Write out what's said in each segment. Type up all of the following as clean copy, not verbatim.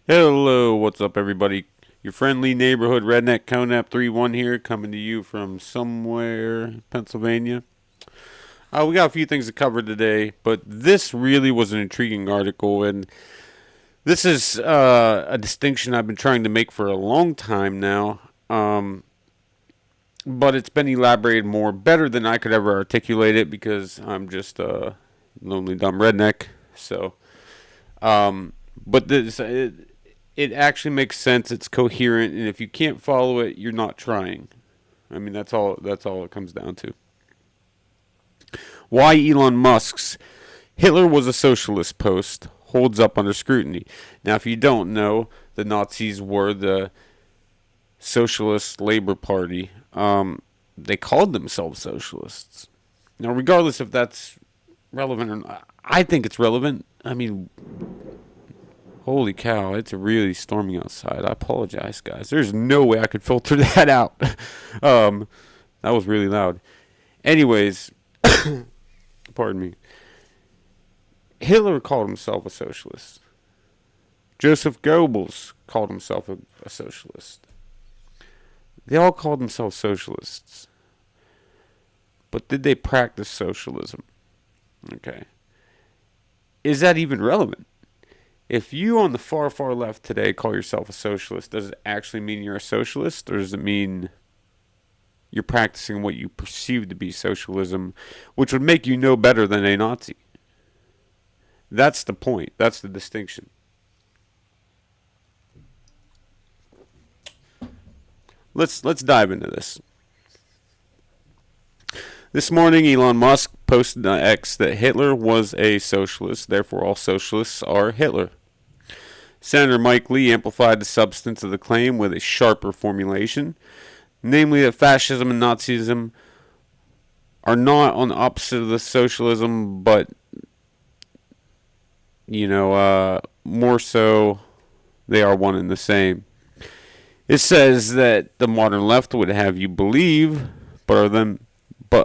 Hello, what's up, everybody? Your friendly neighborhood redneck Conap 31 here, coming to you from somewhere in Pennsylvania. We got a few things to cover today, but this really was an intriguing article, and this is a distinction I've been trying to make for a long time now. But it's been elaborated more better than I could ever articulate it because I'm just a lonely dumb redneck. So, but it actually makes sense. It's coherent, and if you can't follow it, you're not trying. I mean, that's all. That's all it comes down to. Why Elon Musk's "Hitler was a socialist" post holds up under scrutiny. Now, if you don't know, the Nazis were the Socialist Labor Party. They called themselves socialists. Now, regardless if that's relevant or not, I think it's relevant. I mean, holy cow, it's really storming outside. I apologize, guys. There's no way I could filter that out. um, that was really loud. Anyways, pardon me. Hitler called himself a socialist. Joseph Goebbels called himself a socialist. They all called themselves socialists. But did they practice socialism? Okay. Is that even relevant? If you on the far, far left today call yourself a socialist, does it actually mean you're a socialist, or does it mean you're practicing what you perceive to be socialism, which would make you no better than a Nazi? That's the point. That's the distinction. Let's dive into this. This morning, Elon Musk posted on X that Hitler was a socialist, therefore all socialists are Hitler. Senator Mike Lee amplified the substance of the claim with a sharper formulation, namely that fascism and Nazism are not on the opposite of the socialism, but, more so they are one and the same. It says that the modern left would have you believe, but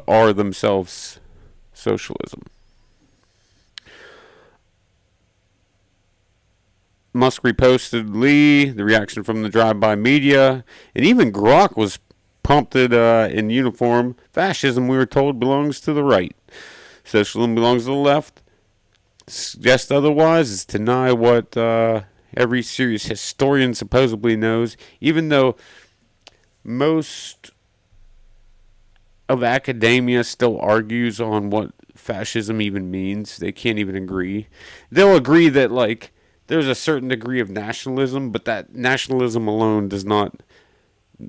are themselves socialism. Musk reposted Lee, the reaction from the drive-by media, and even Grok was prompted in uniform. Fascism, we were told, belongs to the right. Socialism belongs to the left. Suggest otherwise is to deny what every serious historian supposedly knows, even though most of academia still argues on what fascism even means. They can't even agree. They'll agree that, like, there's a certain degree of nationalism, but that nationalism alone does not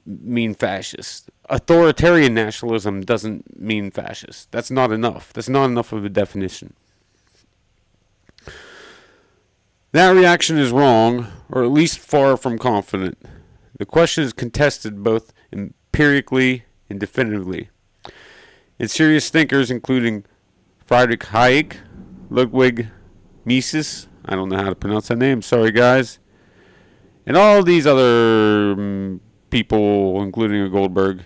mean fascist. Authoritarian nationalism doesn't mean fascist. That's not enough. That's not enough of a definition. That reaction is wrong, or at least far from confident. The question is contested both empirically and definitively. And serious thinkers, including Friedrich Hayek, Ludwig Mises, I don't know how to pronounce that name, sorry guys, and all these other people, including a Goldberg,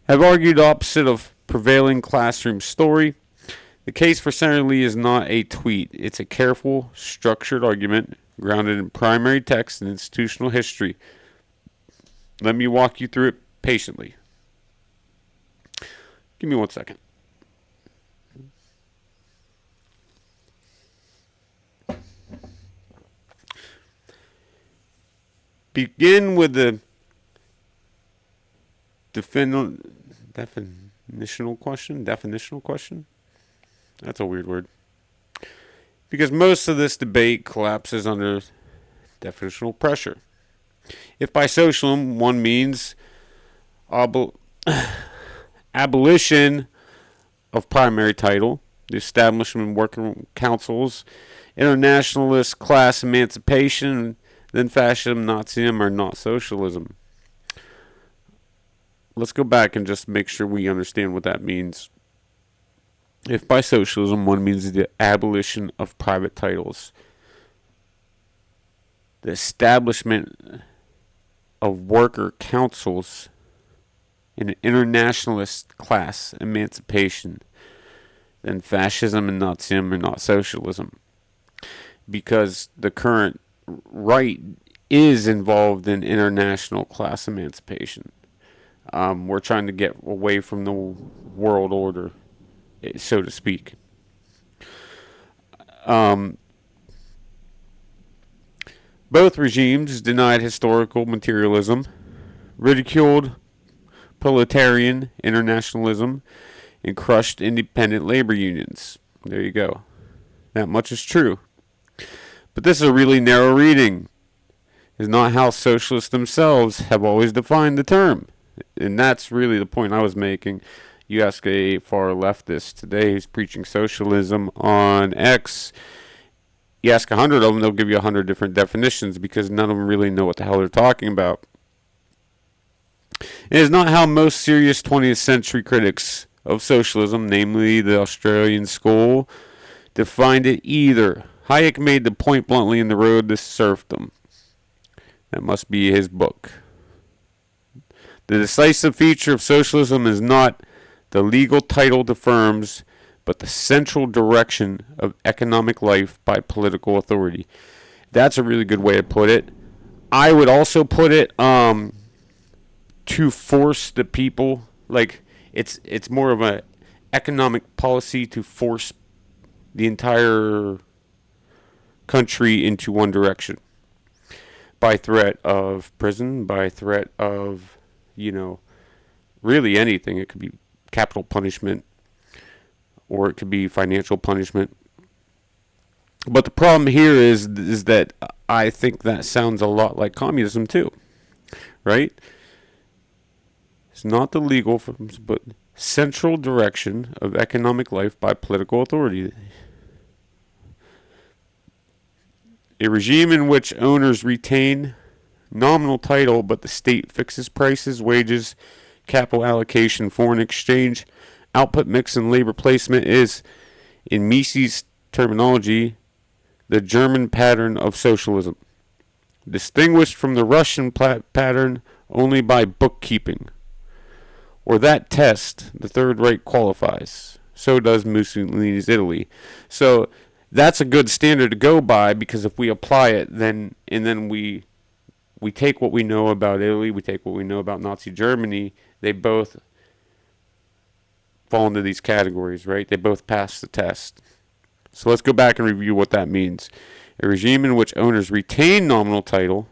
have argued opposite of prevailing classroom story. The case for Senator Lee is not a tweet. It's a careful, structured argument grounded in primary text and institutional history. Let me walk you through it patiently. Give me 1 second. Begin with the definitional question. Definitional question? That's a weird word. Because most of this debate collapses under definitional pressure. If by socialism one means abolition of primary title, the establishment of working councils, internationalist class emancipation, then fascism, Nazism are not socialism. Let's go back and just make sure we understand what that means. If by socialism one means the abolition of private titles, the establishment of worker councils, and an internationalist class emancipation, then fascism and Nazism are not socialism. Because the current right is involved in international class emancipation. We're trying to get away from the world order, so to speak. Um, Both regimes denied historical materialism, ridiculed proletarian internationalism, and crushed independent labor unions. There you go. That much is true. But this is a really narrow reading. It's not how socialists themselves have always defined the term. And that's really the point I was making. You ask a far leftist today who's preaching socialism on X, you ask 100 of them, they'll give you 100 different definitions because none of them really know what the hell they're talking about. It is not how most serious 20th century critics of socialism, namely the Australian school, defined it either. Hayek made the point bluntly in The Road to Serfdom. That must be his book. The decisive feature of socialism is not the legal title to firms, but the central direction of economic life by political authority. That's a really good way to put it. I would also put it to force the people, like it's more of an economic policy to force the entire country into one direction by threat of prison, by threat of, really anything. It could be capital punishment, or it could be financial punishment. But the problem here is that I think that sounds a lot like communism too, right? It's not the legal, but central direction of economic life by political authority. A regime in which owners retain nominal title, but the state fixes prices, wages, capital allocation, foreign exchange, output mix, and labor placement is, in Mises' terminology, the German pattern of socialism, distinguished from the Russian pattern only by bookkeeping. Or that test, the Third Reich qualifies. So does Mussolini's Italy. So that's a good standard to go by, because if we apply it, then we take what we know about Italy, we take what we know about Nazi Germany, they both fall into these categories, right? They both pass the test. So let's go back and review what that means. A regime in which owners retain nominal title,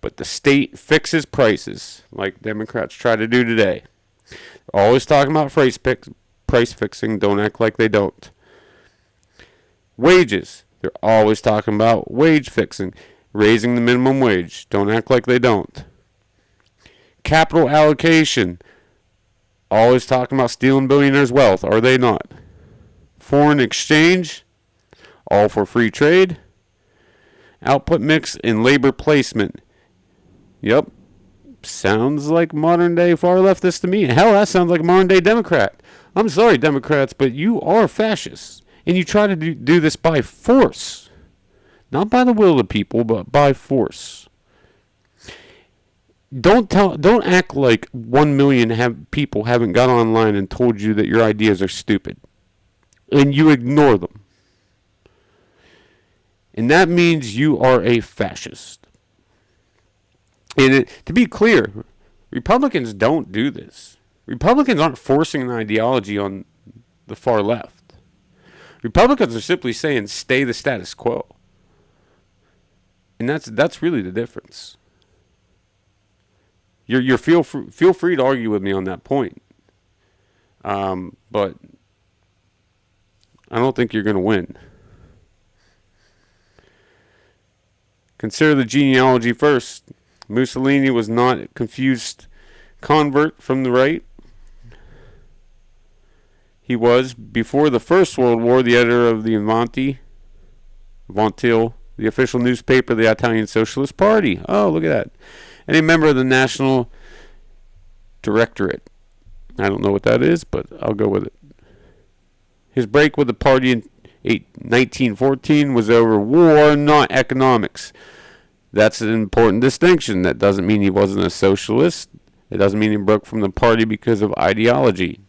but the state fixes prices, like Democrats try to do today. They're always talking about price fixing. Don't act like they don't. Wages. They're always talking about wage fixing, raising the minimum wage. Don't act like they don't. Capital allocation. Always talking about stealing billionaires' wealth. Are they not? Foreign exchange. All for free trade. Output mix and labor placement. Yep. Sounds like modern day far leftist to me. Hell, that sounds like a modern day Democrat. I'm sorry, Democrats, but you are fascists. And you try to do this by force. Not by the will of the people, but by force. Don't act like 1 million people haven't got online and told you that your ideas are stupid. And you ignore them. And that means you are a fascist. And to be clear, Republicans don't do this. Republicans aren't forcing an ideology on the far left. Republicans are simply saying, stay the status quo. And that's really the difference. You're feel free to argue with me on that point. But I don't think you're going to win. Consider the genealogy first. Mussolini was not a confused convert from the right. He was, before the First World War, the editor of the Avanti, the official newspaper of the Italian Socialist Party. Oh, look at that. And a member of the National Directorate. I don't know what that is, but I'll go with it. His break with the party in 1914 was over war, not economics. That's an important distinction. That doesn't mean he wasn't a socialist. It doesn't mean he broke from the party because of ideology.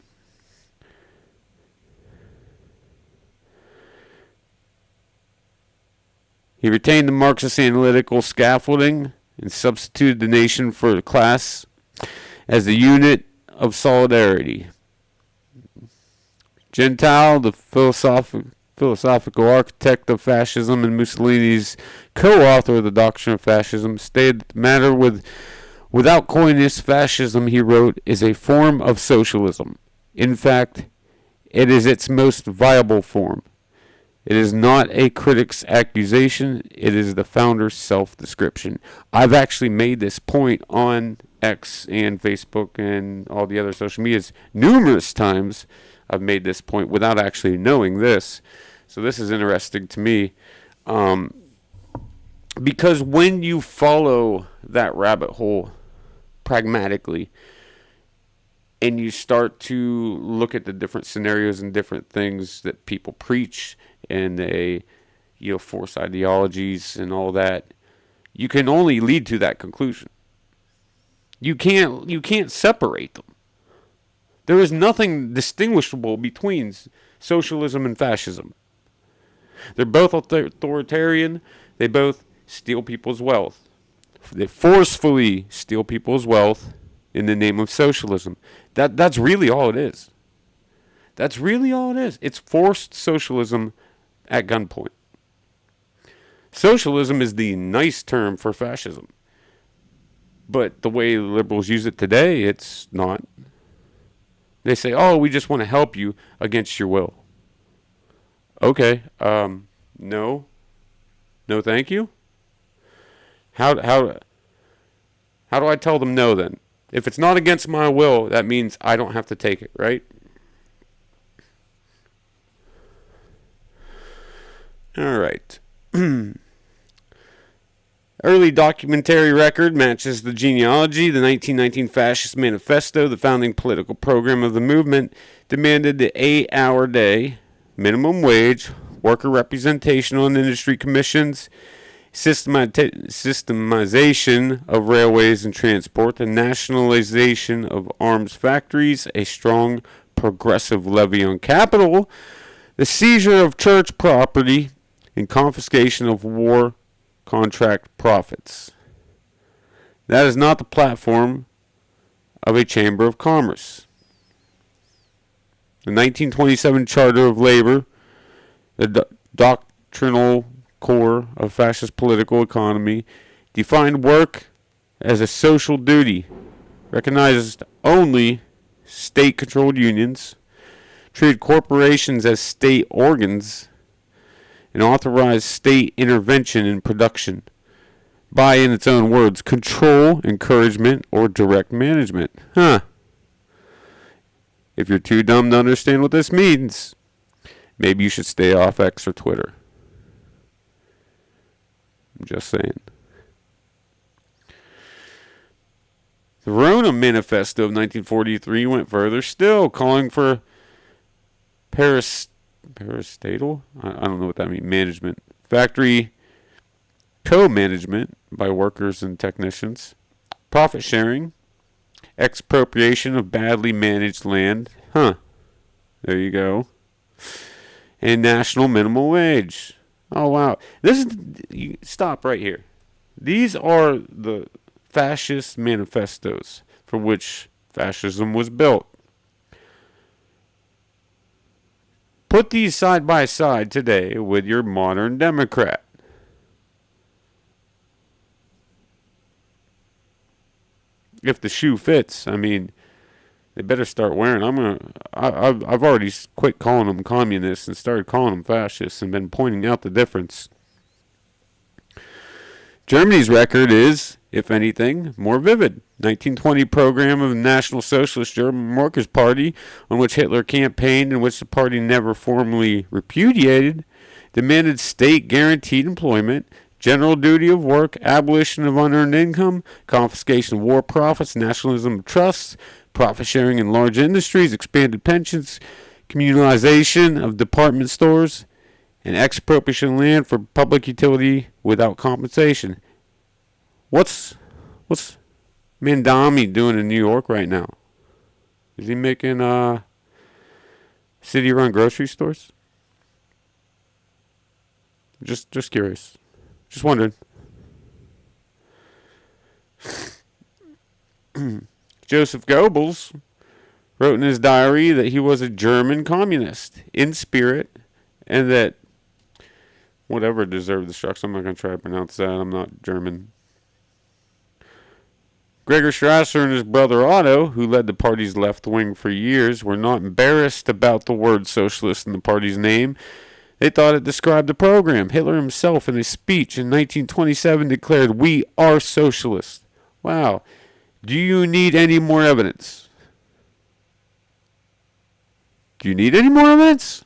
He retained the Marxist analytical scaffolding and substituted the nation for the class as the unit of solidarity. Gentile, the philosophical architect of fascism and Mussolini's co-author of the doctrine of fascism, stated the matter without coyness, fascism, he wrote, is a form of socialism. In fact, it is its most viable form. It is not a critic's accusation. It is the founder's self-description. I've actually made this point on X and Facebook and all the other social medias numerous times. I've made this point without actually knowing this. So this is interesting to me. Because when you follow that rabbit hole pragmatically and you start to look at the different scenarios and different things that people preach and they force ideologies and all that, you can only lead to that conclusion. You can't separate them. There is nothing distinguishable between socialism and fascism. They're both authoritarian. They both steal people's wealth. They forcefully steal people's wealth in the name of socialism. That's really all it is. That's really all it is. It's forced socialism at gunpoint. Socialism is the nice term for fascism. But the way liberals use it today, it's not. They say, oh, we just want to help you against your will. Okay, no, thank you. How do I tell them no then? If it's not against my will, that means I don't have to take it, right? All right. Early documentary record matches the genealogy. The 1919 Fascist Manifesto, the founding political program of the movement, demanded the 8-hour day, minimum wage, worker representation on industry commissions, systemization of railways and transport, the nationalization of arms factories, a strong progressive levy on capital, the seizure of church property, and confiscation of war contract profits. That is not the platform of a Chamber of Commerce. The 1927 Charter of Labor, the doctrinal core of fascist political economy, defined work as a social duty, recognized only state-controlled unions, treated corporations as state organs, and authorized state intervention in production by, in its own words, control, encouragement, or direct management. If you're too dumb to understand what this means, maybe you should stay off X or Twitter. I'm just saying. The Verona Manifesto of 1943 went further still, calling for parastatal? I don't know what that means. Management. Factory co-management by workers and technicians. Profit sharing. Expropriation of badly managed land. There you go. And national minimum wage. Oh, wow. Stop right here. These are the fascist manifestos for which fascism was built. Put these side by side today with your modern Democrat. If the shoe fits, I mean, they better start wearing. I've already quit calling them communists and started calling them fascists and been pointing out the difference. Germany's record is, if anything, more vivid. 1920 program of the National Socialist German Workers' Party, on which Hitler campaigned and which the party never formally repudiated, demanded state-guaranteed employment, general duty of work, abolition of unearned income, confiscation of war profits, nationalism of trusts, profit sharing in large industries, expanded pensions, communalization of department stores, and expropriation of land for public utility without compensation. What's Mandami doing in New York right now? Is he making city-run grocery stores? Just curious. Just wondering. Joseph Goebbels wrote in his diary that he was a German communist in spirit, and that whatever deserved destruction. I'm not going to try to pronounce that. I'm not German. Gregor Strasser and his brother Otto, who led the party's left wing for years, were not embarrassed about the word socialist in the party's name. They thought it described the program. Hitler himself, in a speech in 1927, declared, "We are socialists." Wow. Do you need any more evidence? Do you need any more evidence?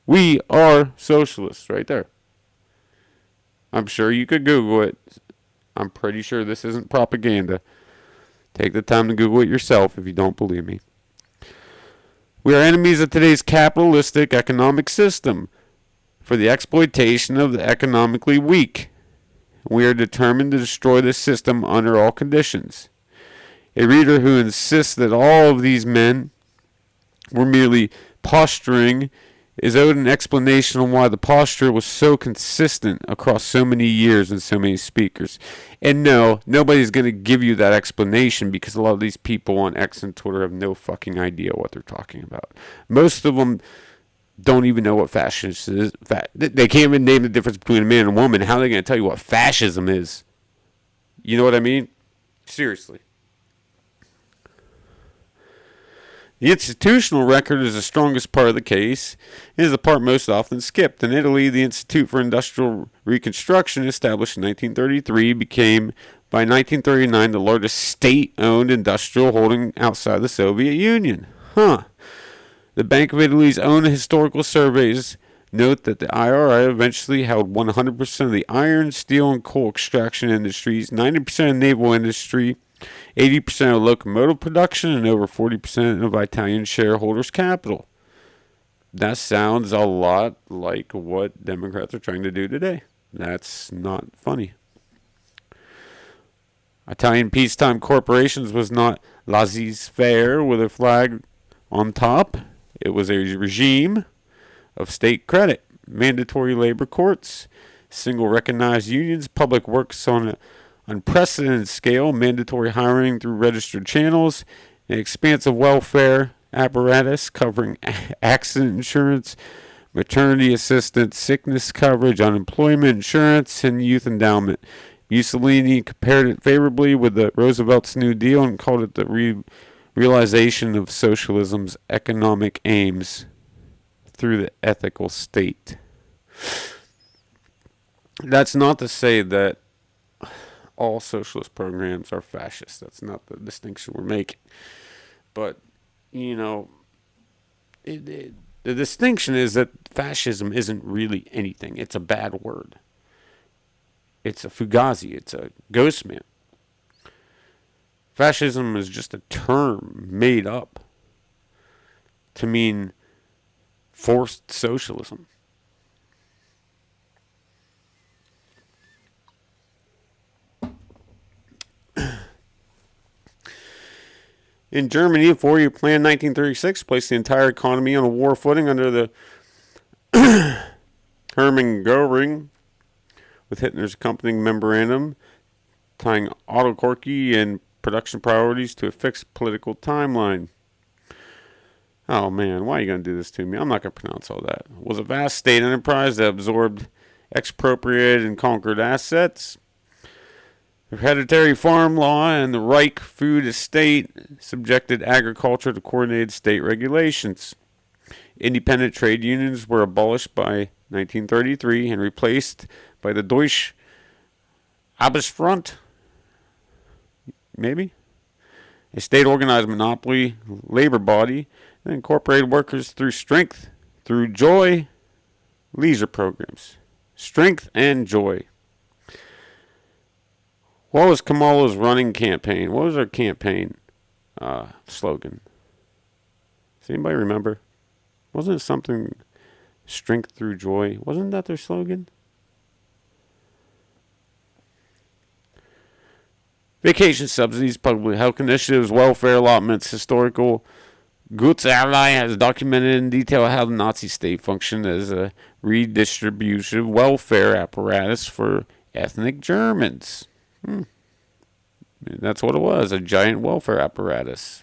We are socialists, right there. I'm sure you could Google it. I'm pretty sure this isn't propaganda. Take the time to Google it yourself if you don't believe me. We are enemies of today's capitalistic economic system for the exploitation of the economically weak. We are determined to destroy this system under all conditions. A reader who insists that all of these men were merely posturing is owed an explanation on why the posture was so consistent across so many years and so many speakers. And no, nobody's going to give you that explanation because a lot of these people on X and Twitter have no fucking idea what they're talking about. Most of them don't even know what fascism is. They can't even name the difference between a man and a woman. How are they going to tell you what fascism is? You know what I mean? Seriously. The institutional record is the strongest part of the case. It is the part most often skipped. In Italy, the Institute for Industrial Reconstruction, established in 1933, became, by 1939, the largest state-owned industrial holding outside the Soviet Union. The Bank of Italy's own historical surveys note that the IRI eventually held 100% of the iron, steel, and coal extraction industries, 90% of naval industry, 80% of locomotive production, and over 40% of Italian shareholders' capital. That sounds a lot like what Democrats are trying to do today. That's not funny. Italian peacetime corporations was not laissez-faire with a flag on top. It was a regime of state credit, mandatory labor courts, single recognized unions, public works on an unprecedented scale, mandatory hiring through registered channels, an expansive welfare apparatus covering accident insurance, maternity assistance, sickness coverage, unemployment insurance, and youth endowment. Mussolini compared it favorably with the Roosevelt's New Deal and called it the realization of socialism's economic aims through the ethical state. That's not to say that all socialist programs are fascist. That's not the distinction we're making. But, you know, the distinction is that fascism isn't really anything. It's a bad word. It's a fugazi. It's a ghost man. Fascism is just a term made up to mean forced socialism. In Germany, a four-year plan in 1936 placed the entire economy on a war footing under the Hermann Göring, with Hitler's accompanying memorandum tying autocracy and production priorities to a fixed political timeline. Oh man, why are you going to do this to me? I'm not going to pronounce all that. It was a vast state enterprise that absorbed expropriated and conquered assets. The hereditary farm law and the Reich food estate subjected agriculture to coordinated state regulations. Independent trade unions were abolished by 1933 and replaced by the Deutsche Arbeitsfront, maybe, a state-organized monopoly labor body that incorporated workers through strength, through joy, leisure programs. Strength and joy. What was Kamala's running campaign? What was her campaign slogan? Does anybody remember? Wasn't it something, strength through joy? Wasn't that their slogan? Vacation subsidies, public health initiatives, welfare allotments, historical Gutsally has documented in detail how the Nazi state functioned as a redistributive welfare apparatus for ethnic Germans. And that's what it was, a giant welfare apparatus.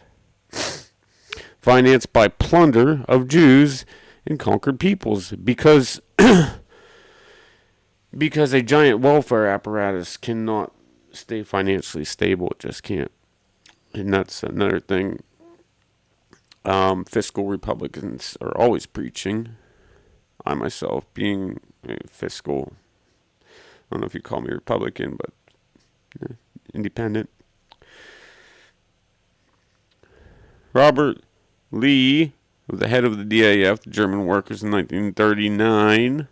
Financed by plunder of Jews and conquered peoples. Because a giant welfare apparatus cannot stay financially stable. It just can't. And that's another thing fiscal Republicans are always preaching. I myself, being a fiscal, I don't know if you call me Republican, but independent. Robert Lee, the head of the DAF, the German workers in 1939,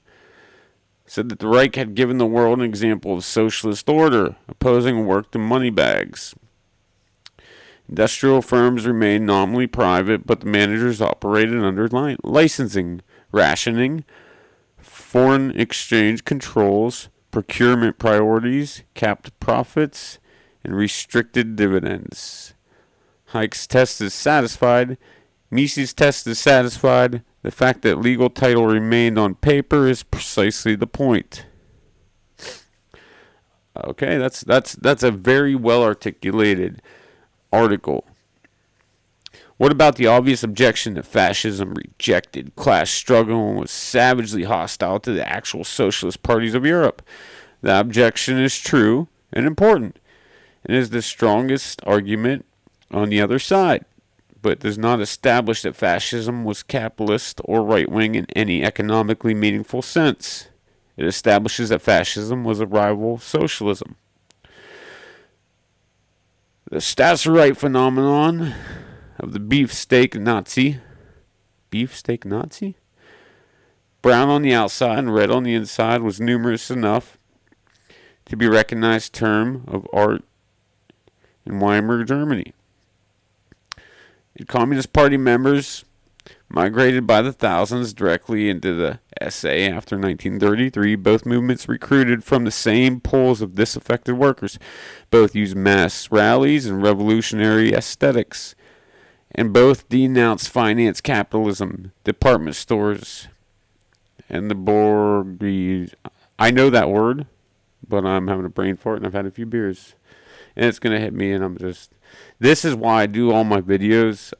said that the Reich had given the world an example of socialist order, opposing work to money bags. Industrial firms remained nominally private, but the managers operated under licensing, rationing, foreign exchange controls, procurement priorities, capped profits, and restricted dividends. Hayek's test is satisfied. Mises' test is satisfied. The fact that legal title remained on paper is precisely the point. Okay, that's a very well articulated article. What about the obvious objection that fascism rejected class struggle and was savagely hostile to the actual socialist parties of Europe? The objection is true and important, and is the strongest argument on the other side, but does not establish that fascism was capitalist or right-wing in any economically meaningful sense. It establishes that fascism was a rival socialism. The Stasserite phenomenon of the beefsteak Nazi, brown on the outside and red on the inside, was numerous enough to be a recognized term of art in Weimar Germany. The Communist Party members migrated by the thousands directly into the SA after 1933. Both movements recruited from the same pools of disaffected workers. Both used mass rallies and revolutionary aesthetics. And both denounced finance capitalism, department stores, and the bourgeoisie. I know that word, but I'm having a brain fart and I've had a few beers. And it's going to hit me, and this is why I do all my videos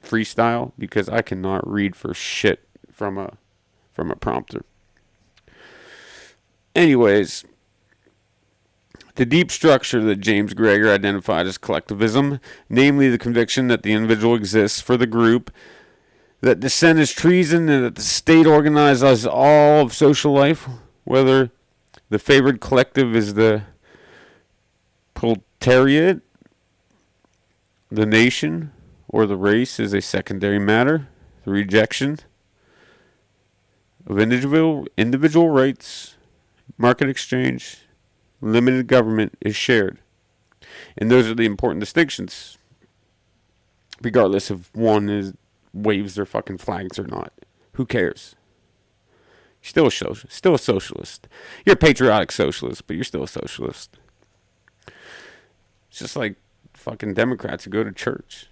freestyle, because I cannot read for shit from a prompter. Anyways, the deep structure that James Greger identified as collectivism, namely the conviction that the individual exists for the group, that dissent is treason, and that the state organizes all of social life, whether the favored collective is the proletariat, the nation, or the race, is a secondary matter. The rejection of individual rights, market exchange, limited government is shared. And those are the important distinctions, regardless if one waves their fucking flags or not. Who cares? You're still a socialist. You're a patriotic socialist, but you're still a socialist. It's just like fucking Democrats who go to church.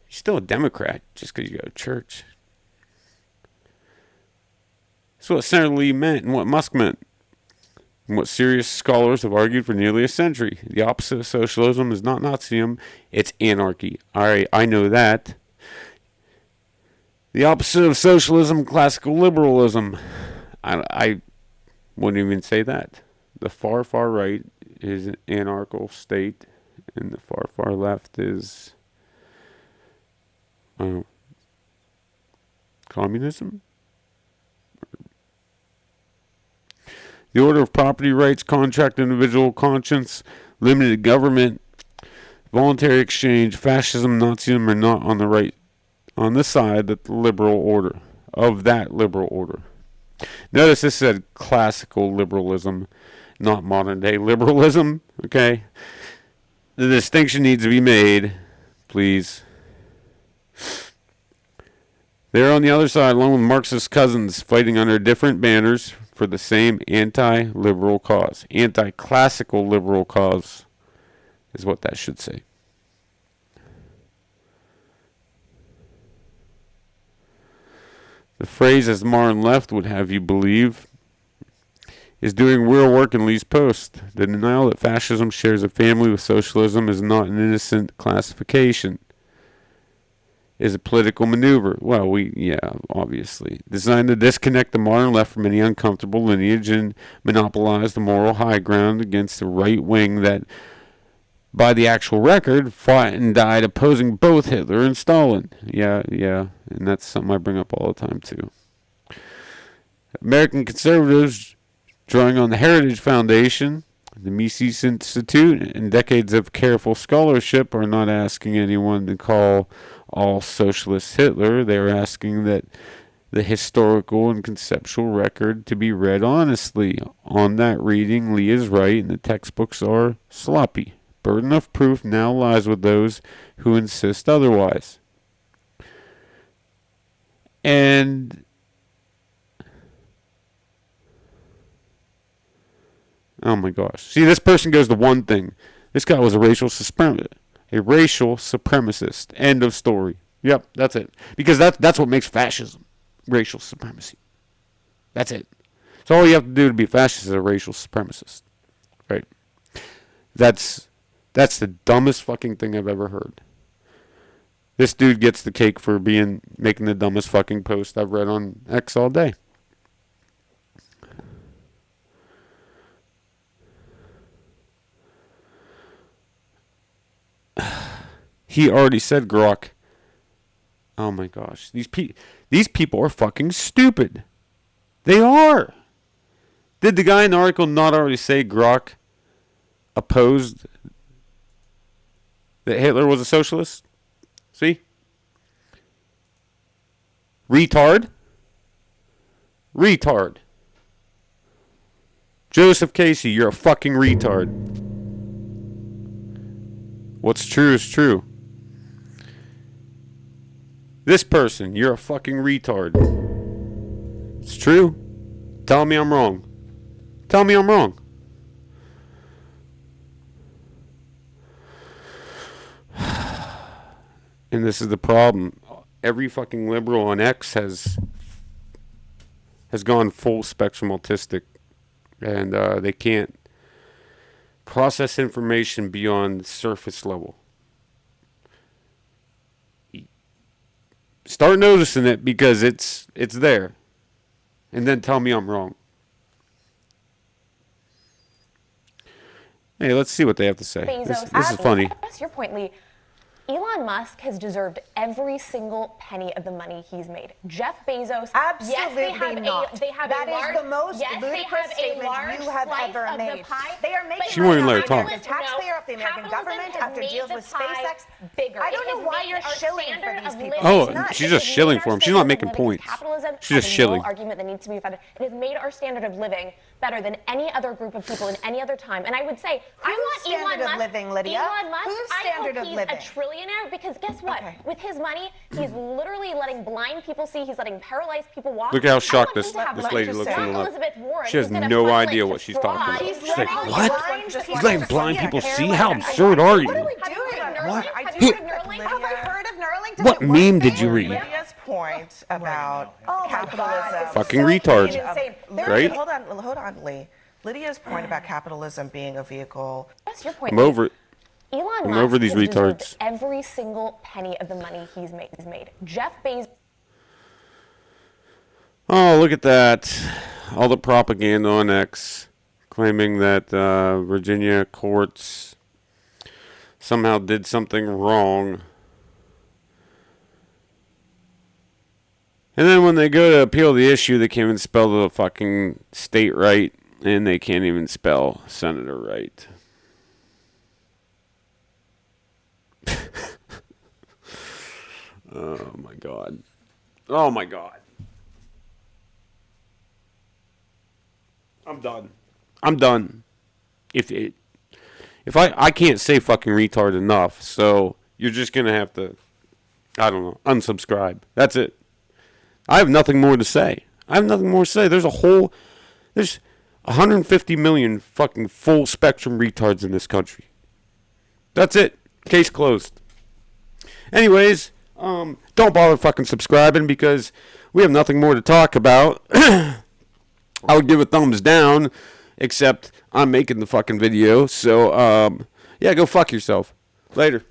You're still a Democrat just because you go to church. That's what Senator Lee meant and what Musk meant. And what serious scholars have argued for nearly a century. The opposite of socialism is not Nazism, it's anarchy. I know that. The opposite of socialism, classical liberalism. I wouldn't even say that. The far right is an anarchical state, and the far left is communism. The order of property rights, contract individual conscience, limited government, voluntary exchange, fascism, Nazism are not on the side of the liberal order. Notice this said classical liberalism, not modern day liberalism. Okay, the distinction needs to be made, please. They're on the other side, along with Marxist cousins, fighting under different banners for the same anti-liberal cause. Anti-classical liberal cause is what that should say. The phrase, as Martin left would have you believe, is doing real work in Lee's post. The denial that fascism shares a family with socialism is not an innocent classification. Is a political maneuver. Well, obviously. Designed to disconnect the modern left from any uncomfortable lineage and monopolize the moral high ground against the right wing that, by the actual record, fought and died opposing both Hitler and Stalin. Yeah, and that's something I bring up all the time, too. American conservatives, drawing on the Heritage Foundation, the Mises Institute, and decades of careful scholarship, are not asking anyone to call all socialists Hitler. They are asking that the historical and conceptual record to be read honestly. On that reading, Lee is right, and the textbooks are sloppy. Burden of proof now lies with those who insist otherwise. And oh my gosh. See, this person goes to one thing. This guy was a racial supremacist. End of story. Yep, that's it. Because that's what makes fascism. Racial supremacy. That's it. So all you have to do to be a fascist is a racial supremacist. Right? That's the dumbest fucking thing I've ever heard. This dude gets the cake for making the dumbest fucking post I've read on X all day. He already said Grok. Oh my gosh. These people are fucking stupid. They are. Did the guy in the article not already say Grok opposed that Hitler was a socialist? See? Retard. Joseph Casey, you're a fucking retard. What's true is true. This person, you're a fucking retard. It's true. Tell me I'm wrong. And this is the problem. Every fucking liberal on X has gone full spectrum autistic. And they can't process information beyond surface level. Start noticing it because it's there. And then tell me I'm wrong. Hey, let's see what they have to say. This is funny. That's your point, Lee. Elon Musk has deserved every single penny of the money he's made. Jeff Bezos, absolutely not. They have that is the most ludicrous statement you have ever made. They are making she won't even let her talk. The taxpayer of the American government after deals with SpaceX. I don't know why you're shilling for these people. Oh, she's just shilling for him. She's not making points. She's just shilling. Argument that needs to be founded. It has made our standard of living better than any other group of people in any other time. And I would say, I want Elon Musk. Living, Lydia? Elon Musk. Whose standard of living? A trillionaire, because guess what? Okay. With his money, he's literally letting blind people see. He's letting paralyzed people walk. Look how shocked this lady looks in the look. She has no idea what she's talking about. She's like, what? He's letting blind people see? How absurd are you? What are we doing? What? Have I heard of Neuralink? What meme did you read? Lydia's point about capitalism. Fucking retard. Right? Hold on, Lee. Lydia's point about capitalism being a vehicle. That's your point. I'm over it. Elon I'm over these Musk retards. Every single penny of the money he's made. Jeff Bezos. Oh, look at that. All the propaganda on X claiming that Virginia courts somehow did something wrong. And then when they go to appeal the issue, they can't even spell the fucking state right, and they can't even spell senator right. Oh my god. Oh my god. I'm done. If I can't say fucking retard enough, so you're just gonna have to, I don't know, unsubscribe. That's it. I have nothing more to say. There's 150 million fucking full spectrum retards in this country. That's it. Case closed. Anyways, don't bother fucking subscribing because we have nothing more to talk about. I would give a thumbs down, except I'm making the fucking video. So, yeah, go fuck yourself. Later.